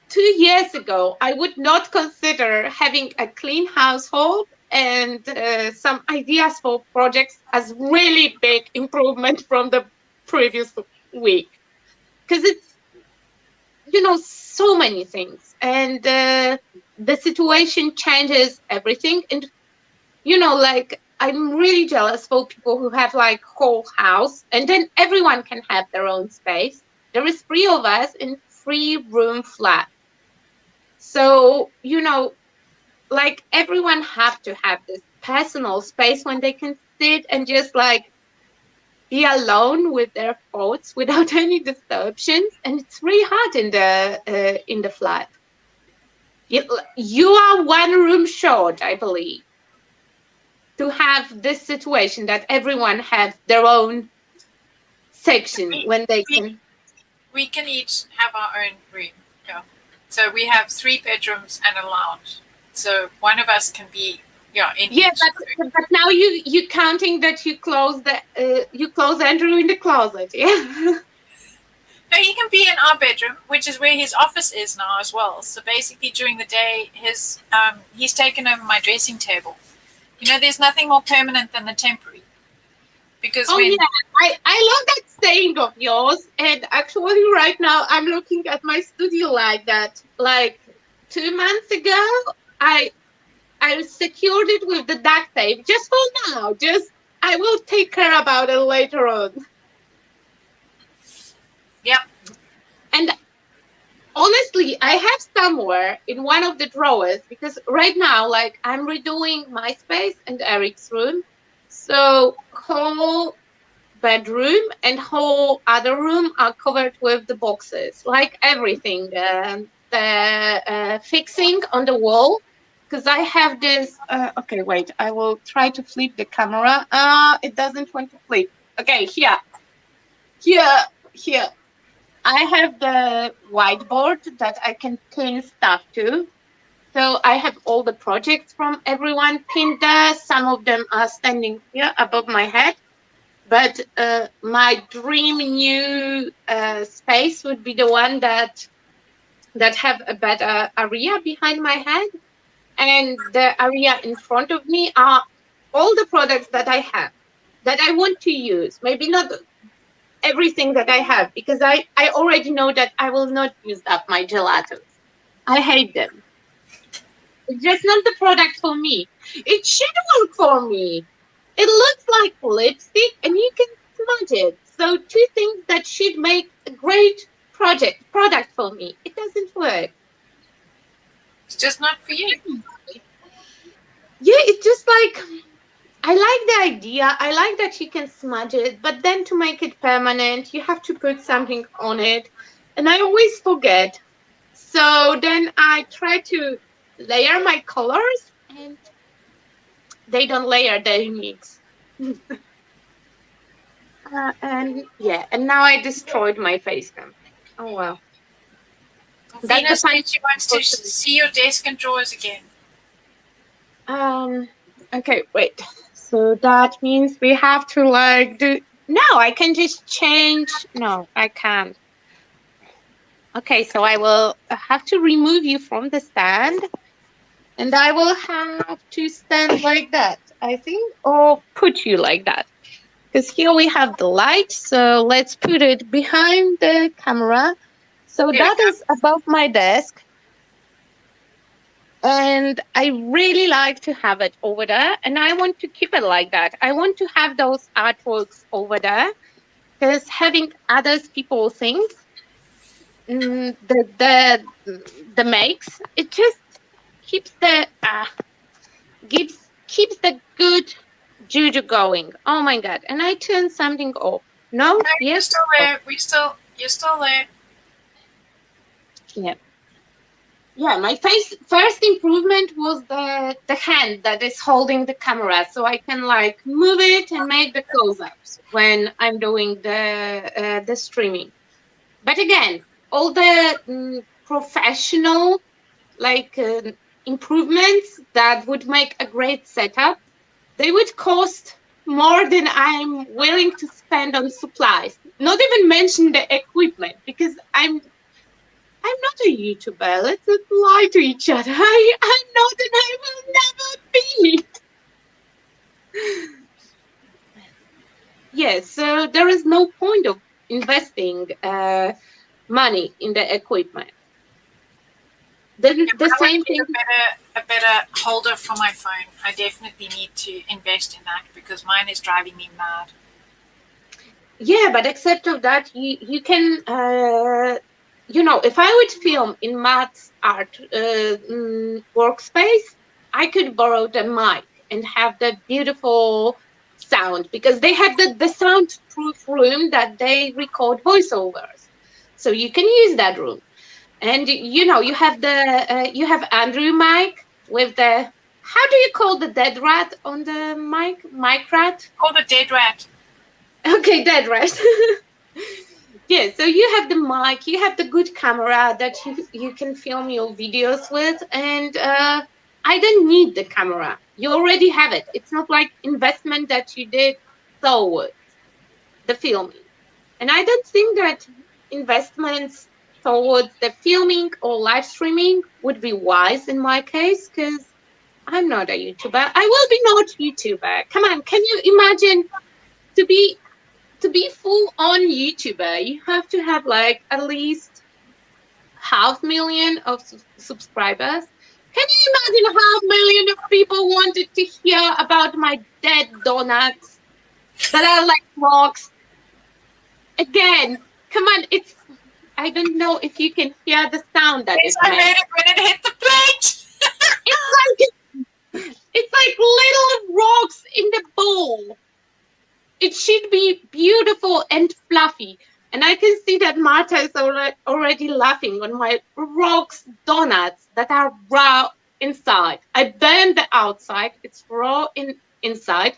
2 years ago, I would not consider having a clean household and some ideas for projects as really big improvement from the previous week. Because it's, so many things. And the situation changes everything. And, like, I'm really jealous for people who have like whole house and then everyone can have their own space. There is 3 of us in 3-room flat. So, like everyone have to have this personal space when they can sit and just like be alone with their thoughts without any distractions, and it's really hard in the flat. You are one room short, I believe, to have this situation that everyone has their own section We, when they we, can. we can each have our own room. Yeah. So we have 3 bedrooms and a lounge. So one of us can be, yeah, in Yeah, each room. but now you counting that you close Andrew in the closet, yeah. No, he can be in our bedroom, which is where his office is now as well. So basically, during the day, he's taken over my dressing table. There's nothing more permanent than the temporary. Because Oh when yeah, I love that saying of yours. And actually, right now I'm looking at my studio like that. Like 2 months ago, I I secured it with the duct tape just for now. Just I will take care about it later on. Yep. And honestly, I have somewhere in one of the drawers because right now, like I'm redoing my space and Eric's room. So whole bedroom and whole other room are covered with the boxes, like everything. The fixing on the wall, because I have this. Okay, wait. I will try to flip the camera. It doesn't want to flip. Okay, here, here. I have the whiteboard that I can pin stuff to. So I have all the projects from everyone pinned there. Some of them are standing here above my head. But my dream new space would be the one that have a better area behind my head, and the area in front of me are all the products that I have that I want to use. Maybe not everything that I have, because I already know that I will not use up my gelatos. I hate them. It's just not the product for me. It should work for me. It looks like lipstick and you can smudge it. So two things that should make a great product for me. It doesn't work. it's just not for you. Yeah, it's just like I like the idea. I like that you can smudge it, but then to make it permanent, you have to put something on it. And I always forget. So then I try to layer my colors and they don't layer, they mix. And yeah, and now I destroyed my face cam. Oh well. That's the Venus fun. said she wants to see your desk and drawers again. Um. Okay, wait. So that means we have to like do. No, I can just change. No, I can't. Okay, so I will have to remove you from the stand, and I will have to stand like that, I think, or put you like that. Because here we have the light, so let's put it behind the camera. So There we that go. is above my desk, and I really like to have it over there, and I want to keep it like that. I want to have those artworks over there, because having others people things, the makes it just keeps the keeps the good juju going. Oh my god! And I turned something off. No, No, you're yes, still oh, there. You're still there. yeah. Yeah, my first improvement was the hand that is holding the camera, so I can like move it and make the close-ups when I'm doing the streaming. But again, all the professional like improvements that would make a great setup, they would cost more than I'm willing to spend on supplies. Not even mention the equipment, because I'm not a YouTuber. Let's not lie to each other. I'm not, and I will never be. Yes, so there is no point of investing money in the equipment. Then Yeah, the but I want same to get thing. a better holder for my phone. I definitely need to invest in that because mine is driving me mad. Yeah, but except of that, you can if I would film in Matt's art workspace, I could borrow the mic and have the beautiful sound because they have the soundproof room that they record voiceovers. So you can use that room. And you have you have Andrew mic with the, how do you call the dead rat on the mic rat? Or the dead rat. Okay, dead rat. Yeah, so you have the mic, you have the good camera that you can film your videos with, and I don't need the camera. You already have it. It's not like investment that you did towards the filming. And I don't think that investments towards the filming or live streaming would be wise in my case, because I'm not a YouTuber. I will be not YouTuber. Come on, can you imagine to be full on YouTuber, you have to have like at least 500,000 of subscribers. Can you imagine 500,000 of people wanted to hear about my dead donuts that are like rocks? Again, come on, I don't know if you can hear the sound that Yes, it I makes. heard it when it hit the plate. It's like little rocks in the bowl. It should be beautiful and fluffy. And I can see that Marta is already laughing on my rocks donuts that are raw inside. I burned the outside, it's raw inside,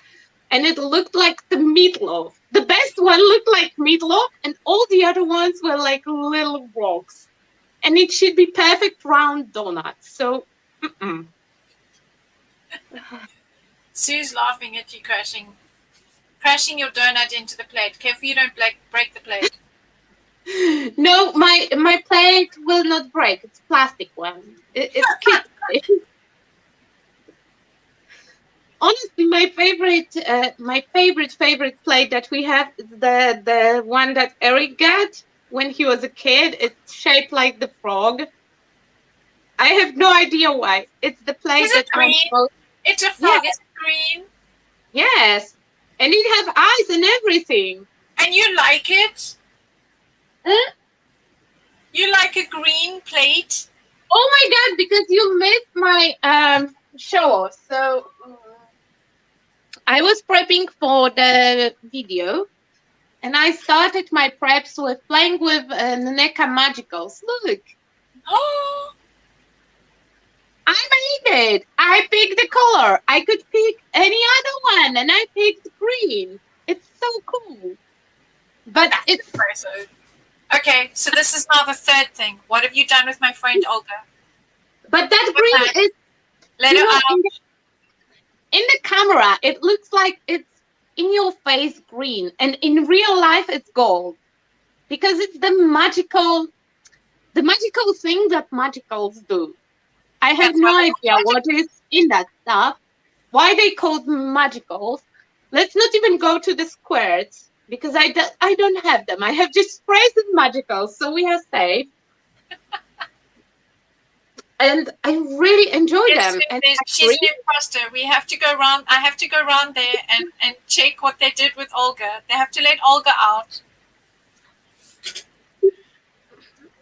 and it looked like the meatloaf. The best one looked like meatloaf, and all the other ones were like little rocks. And it should be perfect round donuts. So, Sue's laughing at you crashing your donut into the plate. Careful you don't break the plate. No, my plate will not break. It's plastic one. It's kid. Honestly, my favorite plate that we have is the one that Eric got when he was a kid. It's shaped like the frog. I have no idea why. It's the plate Is it that I'm green? most. It's a frog. Is it green? Yes, and it has eyes and everything. And you like it? Huh? You like a green plate? Oh my god! Because you missed my show off. So I was prepping for the video, and I started my preps with playing with Naneka Magicals. Look, Oh, I made it. I picked the color. I could pick any other one, and I picked green. It's so cool. But that's it's impressive. Okay, so this is now the third thing. What have you done with my friend Olga? but that green is Let her out. in the camera. It looks like it's in your face green, and in real life it's gold because it's the magical thing that magicals do. I have That's no how they idea what is in that stuff, why they called magicals. Let's not even go to the squares because I don't have them. I have just sprays and magicals, so we are safe. And I really enjoy them. And She's an imposter. We have to go round. I have to go round there and check what they did with Olga. They have to let Olga out.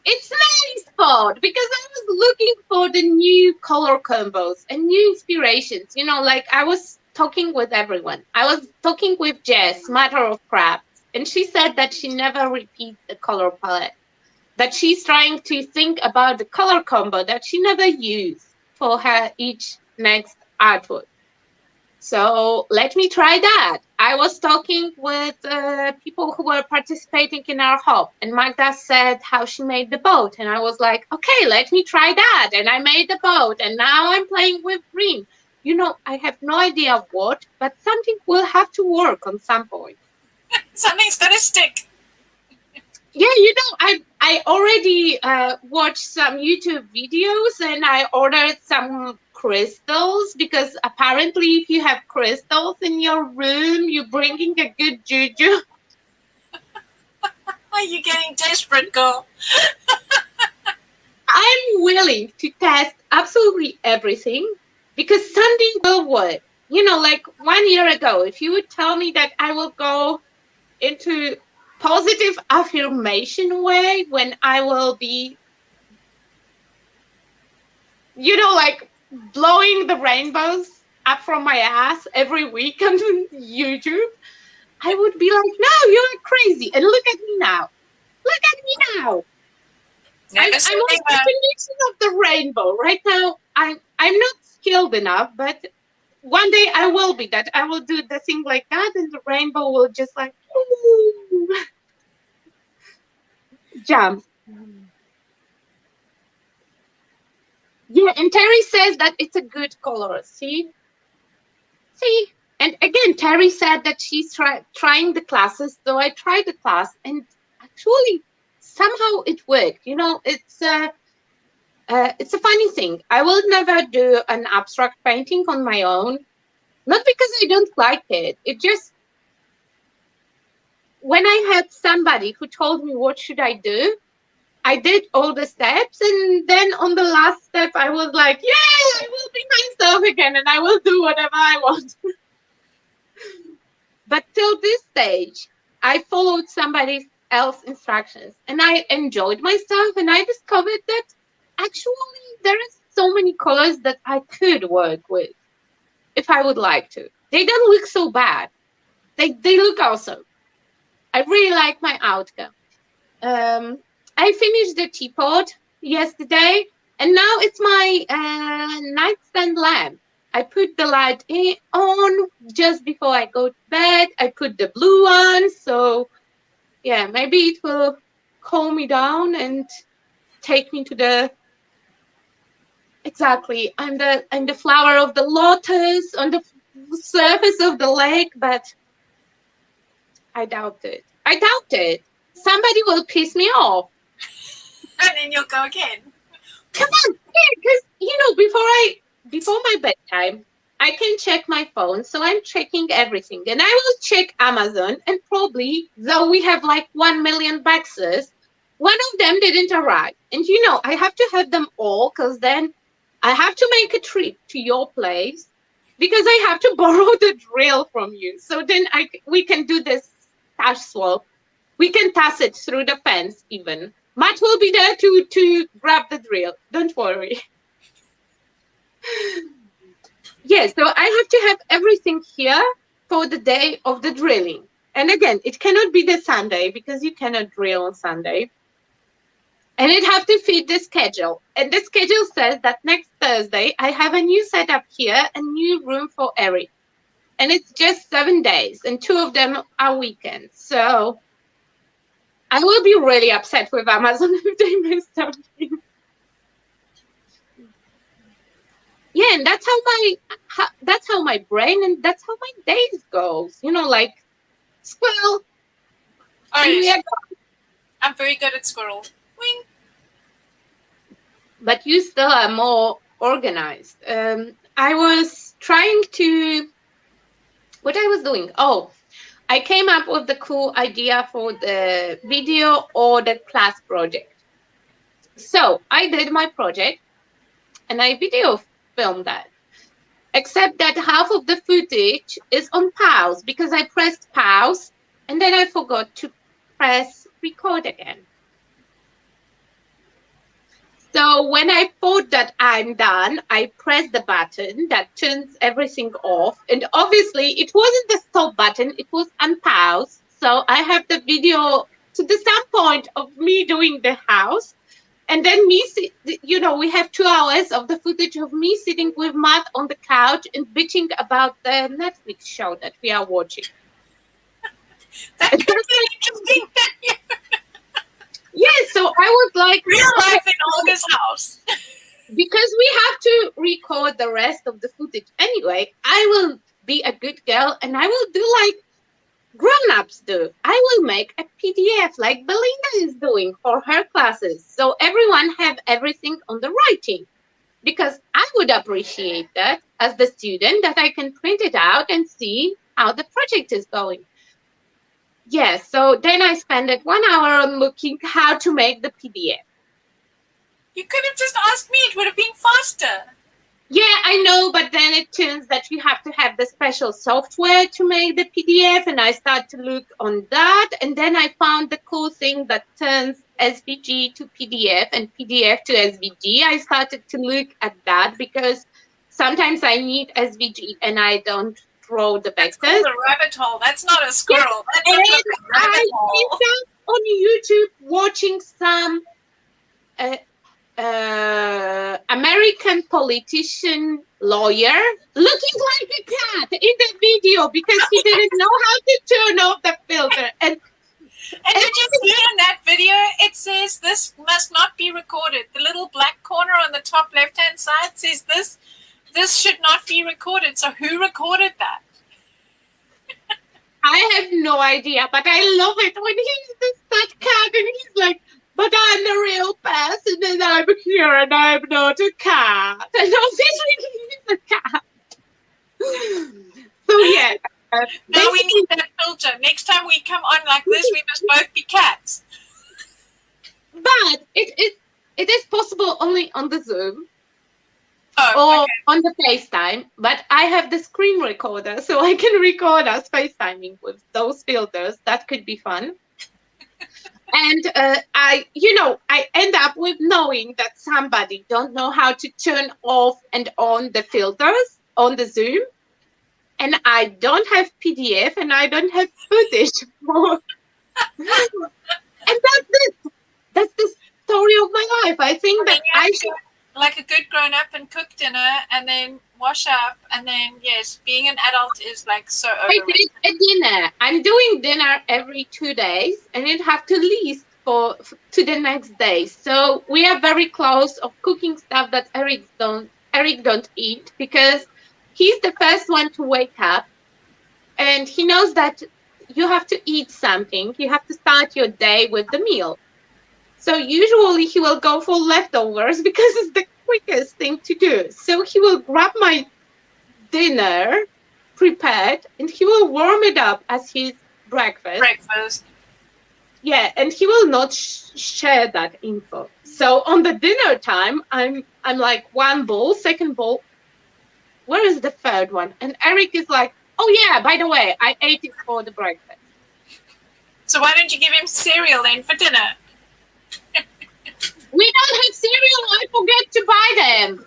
it's nice spot because I was looking for the new color combos and new inspirations. Like I was talking with everyone. I was talking with Jess, Matter of Crafts, and she said that she never repeats the color palette. That she's trying to think about the color combo that she never used for her each next artwork. So let me try that. I was talking with people who were participating in our hop, and Magda said how she made the boat, and I was like, okay, let me try that. And I made the boat, and now I'm playing with green. I have no idea what, but something will have to work on some point. Something's gonna stick. Yeah, I already watched some YouTube videos, and I ordered some crystals because apparently if you have crystals in your room, you're bringing a good juju. Are you getting desperate, girl? I'm willing to test absolutely everything because something will work. Like 1 year ago, if you would tell me that I will go into positive affirmation way when I will be, like blowing the rainbows up from my ass every week on YouTube, I would be like, no, you're crazy. And look at me now. Look at me now. Never I'm say on never. definition of the rainbow. Right now, I'm not skilled enough, but one day I will be that. I will do the thing like that, and the rainbow will just like ooh, jump. Yeah, and Terry says that it's a good color. See. And again, Terry said that she's trying the classes. So I tried the class, and actually, somehow it worked. It's a funny thing. I will never do an abstract painting on my own. Not because I don't like it. It just when I had somebody who told me what should I do, I did all the steps, and then on the last step, I was like, "Yay! I will be myself again, and I will do whatever I want." But till this stage, I followed somebody else's instructions, and I enjoyed myself, and I discovered that actually there is so many colors that I could work with if I would like to. They don't look so bad. They look awesome. I really like my outcome. I finished the teapot yesterday, and now it's my nightstand lamp. I put the light on just before I go to bed. I put the blue on, so yeah, maybe it will calm me down and take me to the exactly. I'm the flower of the lotus on the surface of the lake, but I doubt it. I doubt it. Somebody will piss me off. And then you'll go again. Come on, yeah, because before my bedtime, I can check my phone, so I'm checking everything, and I will check Amazon, and probably though we have like 1 million boxes, one of them didn't arrive, and I have to have them all, because then I have to make a trip to your place because I have to borrow the drill from you. So then we can do this tash swap. We can toss it through the fence even. Matt will be there to grab the drill. Don't worry. Yes, so I have to have everything here for the day of the drilling. And again, it cannot be the Sunday because you cannot drill on Sunday. And it have to fit the schedule. And the schedule says that next Thursday, I have a new setup here, a new room for Eric. And it's just 7 days, and 2 of them are weekends. So I will be really upset with Amazon if they mess something. Yeah, and that's how my brain and that's how my days goes. Like squirrel. Oh, And yes. I'm very good at squirrel. Wing. But you still are more organized. I was trying to. What I was doing? Oh, I came up with the cool idea for the video or the class project. So I did my project and I video filmed that. Except that half of the footage is on pause because I pressed pause and then I forgot to press record again. So when I thought that I'm done, I pressed the button that turns everything off. And obviously it wasn't the stop button, it was unpause. So I have the video to the some point of me doing the house. And then we have 2 hours of the footage of me sitting with Matt on the couch and bitching about the Netflix show that we are watching. That could be an interesting thing. Yeah, so I was like, real life in Olga's house. Because we have to record the rest of the footage anyway, I will be a good girl and I will do like grown-ups do. I will make a PDF like Belinda is doing for her classes. So everyone have everything on the writing. Because I would appreciate that as the student that I can print it out and see how the project is going. Yes, so then I spent 1 hour on looking how to make the PDF. You could have just asked me, it would have been faster. Yeah, I know, but then it turns that you have to have the special software to make the PDF, and I start to look on that, and then I found the cool thing that turns SVG to PDF and PDF to SVG. I started to look at that because Sometimes I need SVG and I don't throw the That's vectors. called a rabbit hole. That's not a Yes, squirrel. That's a and flipping I rabbit end hole. up on YouTube watching some uh, American politician lawyer looking like a cat in the video because he didn't know how to turn off the filter. And did you see in that video, it says this must not be recorded. The little black corner on the top left-hand side says this should not be recorded. So who recorded that? I have no idea, but I love it when he's that cat and he's like, but I'm the real person and I'm here and I'm not a cat. And obviously he's a cat. So yeah. Now we need that filter. Next time we come on like this, we must both be cats. But it is possible only on the Zoom. Oh, or okay. on the FaceTime, but I have the screen recorder, so I can record us FaceTiming with those filters. That could be fun. And I end up with knowing that somebody don't know how to turn off and on the filters on the Zoom, and I don't have PDF and I don't have footage for. And that's it. That's the story of my life. I think that I should. Like a good grown up and cook dinner and then wash up and then yes, being an adult is like so overrated. I did a dinner. I'm doing dinner every 2 days and it have to least to the next day. So we are very close of cooking stuff that Eric don't eat because he's the first one to wake up and he knows that you have to eat something. You have to start your day with the meal. So usually he will go for leftovers because it's the quickest thing to do. So he will grab my dinner prepared and he will warm it up as his breakfast. Yeah, and he will not share that info. So on the dinner time, I'm like one bowl, second bowl. Where is the third one? And Eric is like, oh yeah, by the way, I ate it for the breakfast. So why don't you give him cereal then for dinner? We don't have cereal. I forget to buy them.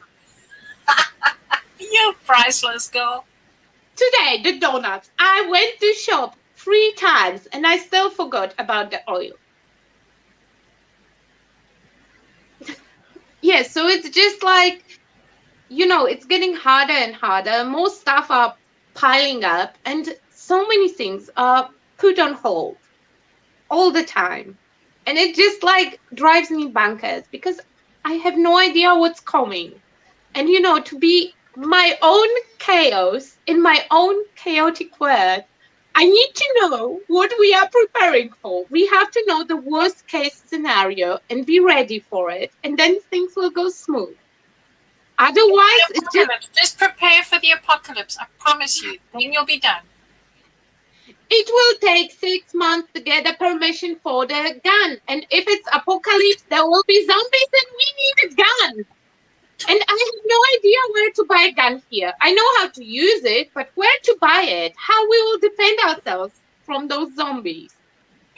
You priceless girl. Today, the donuts. I went to shop 3 times and I still forgot about the oil. Yeah, so it's just like, it's getting harder and harder. More stuff are piling up and so many things are put on hold all the time. And it just like drives me bonkers because I have no idea what's coming. And to be my own chaos in my own chaotic world, I need to know what we are preparing for. We have to know the worst case scenario and be ready for it. And then things will go smooth. Otherwise, it's just prepare for the apocalypse. I promise you. Then you'll be done. It will take 6 months to get the permission for the gun. And if it's apocalypse, there will be zombies and we need a gun. And I have no idea where to buy a gun here. I know how to use it, but where to buy it? How we will defend ourselves from those zombies?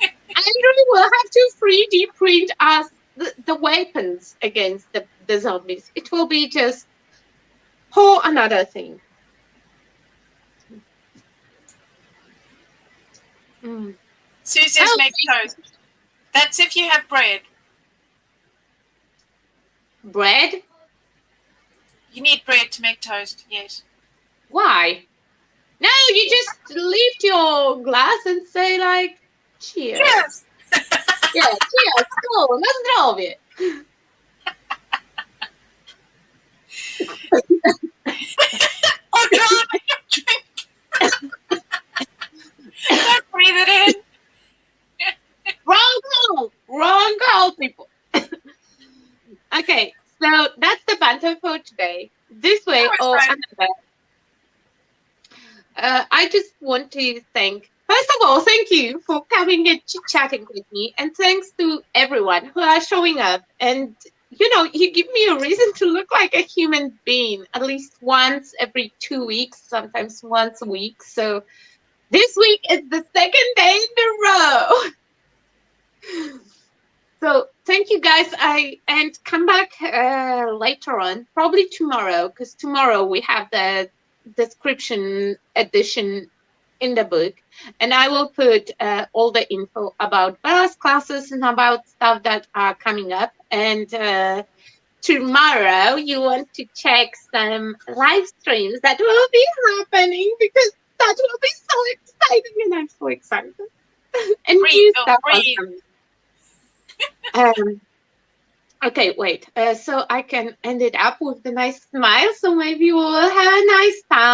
Andrew will have to 3D print us the weapons against the zombies. It will be just whole another thing. Susie's make toast. That's if you have bread. Bread? You need bread to make toast, yes. Why? No, you just lift your glass and say like, cheers. Cheers! Yeah, cheers. Go, na zdrowie. Oh God, I can't drink. Don't breathe it in. Wrong call, people. Okay, so that's the banter for today. This way or another. I just want to first of all, thank you for coming and chit-chatting with me. And thanks to everyone who are showing up. And, you give me a reason to look like a human being at least once every 2 weeks, sometimes once a week. So this week is the second day in a row. So Thank you guys. And come back later on, probably tomorrow, because tomorrow we have the description edition in the book, and I will put all the info about Bella's classes and about stuff that are coming up. And tomorrow you want to check some live streams that will be happening, because that will be so exciting, and I'm so excited. And Breathe, new girl, stuff are breathe. coming. Okay, wait. So I can end it up with the nice smile. So maybe we'll have a nice time.